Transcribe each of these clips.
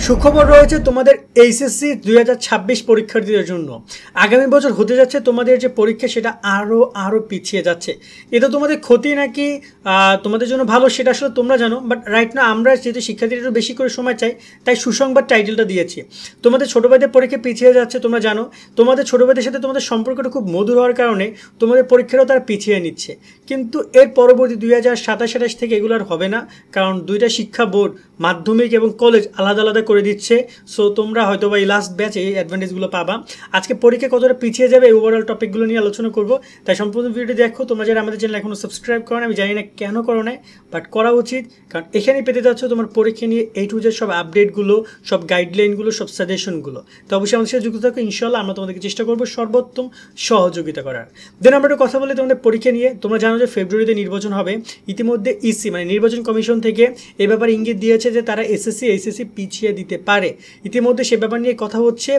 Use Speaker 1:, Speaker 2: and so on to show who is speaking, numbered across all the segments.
Speaker 1: সুখবর রয়েছে তোমাদের এইচএসসি 2026 পরীক্ষার্থীদের জন্য। আগামী বছর হতে যাচ্ছে তোমাদের যে পরীক্ষা সেটা আরও পিছিয়ে যাচ্ছে। এটা তোমাদের ক্ষতি নাকি তোমাদের জন্য ভালো সেটা আসলে তোমরা জানো, বাট রাইট না আমরা যেহেতু শিক্ষার্থীরা একটু বেশি করে সময় চাই তাই সুসংবাদ টাইটেলটা দিয়েছি। তোমাদের ছোটো ভাইদের পরীক্ষা পিছিয়ে যাচ্ছে তোমরা জানো, তোমাদের ছোটো ভাইদের সাথে তোমাদের সম্পর্কটা খুব মধুর হওয়ার কারণে তোমাদের পরীক্ষাটাও তারা পিছিয়ে নিচ্ছে। কিন্তু এর পরবর্তী 2027-28 থেকে এগুলো আর হবে না, কারণ দুইটা শিক্ষা বোর্ড মাধ্যমিক এবং কলেজ আলাদা আলাদা করে দিচ্ছে। সো তোমরা হয়তো বা এই লাস্ট ব্যাচে এই অ্যাডভান্টেজগুলো পাবা। আজকে পরীক্ষা কতটা পিছিয়ে যাবে এই ওভারঅল টপিকগুলো নিয়ে আলোচনা করবো, তাই সম্পূর্ণ ভিডিওটি দেখো। তোমরা যারা আমাদের চ্যানেল এখনও সাবস্ক্রাইব করো না, আমি জানি না কেন করো না, বাট করা উচিত, কারণ এখানেই পেতে যাচ্ছ তোমার পরীক্ষা নিয়ে A to Z সব আপডেটগুলো, সব গাইডলাইনগুলো, সব সাজেশনগুলো। তো অবশ্যই আমাদের সাথে যুক্ত থাকো, ইনশাল্লাহ আমরা তোমাদেরকে চেষ্টা করবো সর্বোত্তম সহযোগিতা করার। দেন আমরা একটু কথা বলি তোমাদের পরীক্ষা নিয়ে। তোমরা জানো যে ফেব্রুয়ারিতে নির্বাচন হবে। ইতিমধ্যে ইসি মানে নির্বাচন কমিশন থেকে এ ব্যাপারে ইঙ্গিত দিয়েছে যে তারা এসএসসি এইচএসসি পিছিয়ে দিতে পারে। ইতিমধ্যে সে ব্যাপার নিয়ে কথা হচ্ছে।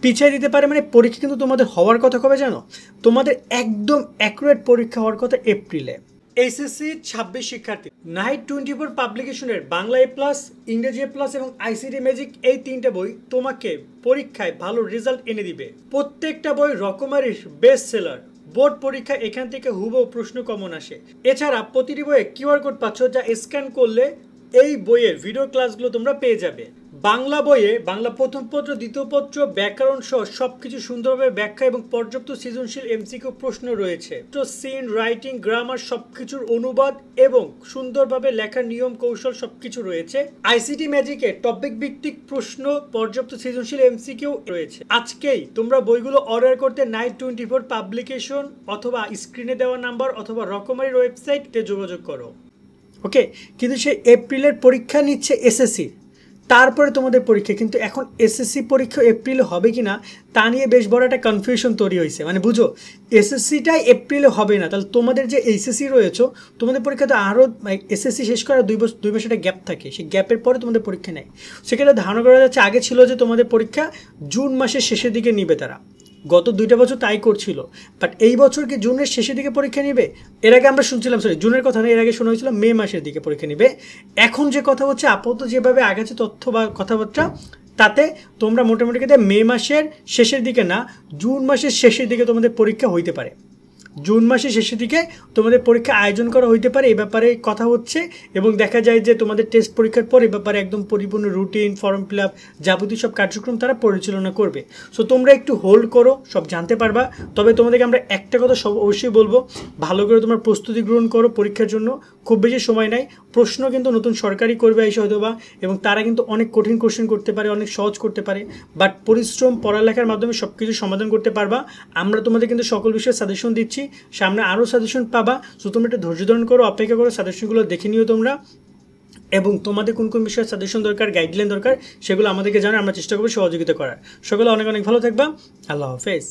Speaker 1: পিছিয়ে দিতে পারে মানে পরীক্ষা কিন্তু তোমাদের হওয়ার কথা কবে জানো? তোমাদের একদম অ্যাকুরেট পরীক্ষা হওয়ার কথা এপ্রিলে। এইচএসসি 26 শিক্ষার্থী নাইট 24 পাবলিকেশনের বাংলা A+, ইংরেজি A+ এবং আইসিটি ম্যাজিক এই তিনটে বই তোমাকে পরীক্ষায় ভালো রেজাল্ট এনে দিবে। প্রত্যেকটা বই রকমারি বেস্ট সেলার। বোর্ড পরীক্ষা এখান থেকে হুবহু প্রশ্ন কমন আসে। এছাড়া প্রতিটি বইয়ে কিউআর কোড পাচ্ছ, যা স্ক্যান করলে এই বইয়ের ভিডিও ক্লাসগুলো তোমরা পেয়ে যাবে। বাংলা বইয়ে বাংলা প্রথম পত্র, দ্বিতীয় পত্র, ব্যাকরণ সহ সবকিছু সুন্দরভাবে ব্যাখ্যা এবং পর্যাপ্ত সৃজনশীল এমসিকিউ প্রশ্ন রয়েছে। তো সিন, রাইটিং, গ্রামার সবকিছুর অনুবাদ এবং সুন্দরভাবে লেখার নিয়ম কৌশল সবকিছু রয়েছে। আইসিটি ম্যাজিকে টপিক ভিত্তিক প্রশ্ন, পর্যাপ্ত সৃজনশীল এমসিকিউ রয়েছে। আজকেই তোমরা বইগুলো অর্ডার করতে নাইট 24 পাবলিকেশন অথবা স্ক্রিনে দেওয়া নাম্বার অথবা রকমারির ওয়েবসাইটে যোগাযোগ করো। ওকে, কিন্তু সে এপ্রিলের পরীক্ষা নিচ্ছে এসএসসি, তারপরে তোমাদের পরীক্ষা। কিন্তু এখন এসএসসি পরীক্ষা এপ্রিলে হবে কি না তা নিয়ে বেশ বড় একটা কনফিউশন তৈরি হয়েছে। মানে বুঝো, এসএসসিটাই এপ্রিলে হবে না, তাহলে তোমাদের যে এইচএসসি রয়েছে তোমাদের পরীক্ষা তো আরও এসএসসি শেষ করার 2 মাস একটা গ্যাপ থাকে, সেই গ্যাপের পরে তোমাদের পরীক্ষা নেয়। সেখানে ধারণা করা যাচ্ছে আগে ছিল যে তোমাদের পরীক্ষা জুন মাসের শেষের দিকে নিবে তারা, গত 2টা বছর তাই করছিল। বাট এই বছর কি জুনের শেষের দিকে পরীক্ষা নিবে? এর আগে আমরা শুনছিলাম, সরি জুনের কথা না, এর আগে শোনা হয়েছিল মে মাসের দিকে পরীক্ষা নিবে। এখন যে কথা হচ্ছে আপাতত যেভাবে আগাচ্ছে তথ্য বা কথাবার্তা, তাতে তোমরা মোটামুটি মে মাসের শেষের দিকে না, জুন মাসের শেষের দিকে তোমাদের পরীক্ষা হইতে পারে। জুন মাসের শেষের দিকে তোমাদের পরীক্ষা আয়োজন করা হইতে পারে, এই ব্যাপারে কথা হচ্ছে। এবং দেখা যায় যে তোমাদের টেস্ট পরীক্ষার পর এই ব্যাপারে একদম পরিপূর্ণ রুটিন, ফর্ম ফিল আপ, যাবতীয় সব কার্যক্রম তারা পরিচালনা করবে। সো তোমরা একটু হোল্ড করো, সব জানতে পারবা। তবে তোমাদেরকে আমরা একটা কথা সব অবশ্যই বলবো, ভালো করে তোমরা প্রস্তুতি গ্রহণ করো পরীক্ষার জন্য। খুব বেশি সময় নাই, প্রশ্ন কিন্তু নতুন সরকারি করবে এসে হয়তো বা, এবং তারা কিন্তু অনেক কঠিন কোশ্চেন করতে পারে, অনেক সহজ করতে পারে, বাট পরিশ্রম পড়ালেখার মাধ্যমে সব কিছু সমাধান করতে পারবা। আমরা তোমাদের কিন্তু সকল বিষয়ে সাজেশন দিচ্ছি, সামনে আরও সাজেশন পাবা। সো তোমরা একটু ধৈর্য ধারণ করো, অপেক্ষা করো, সাজেশনগুলো দেখে নিও তোমরা, এবং তোমাদের কোন কোন বিষয়ে সাজেশন দরকার, গাইডলাইন দরকার, সেগুলো আমাদেরকে জানাও, আমরা চেষ্টা করবো সহযোগিতা করার। সকলে অনেক অনেক ভালো থাকবা। আল্লাহ হাফেজ।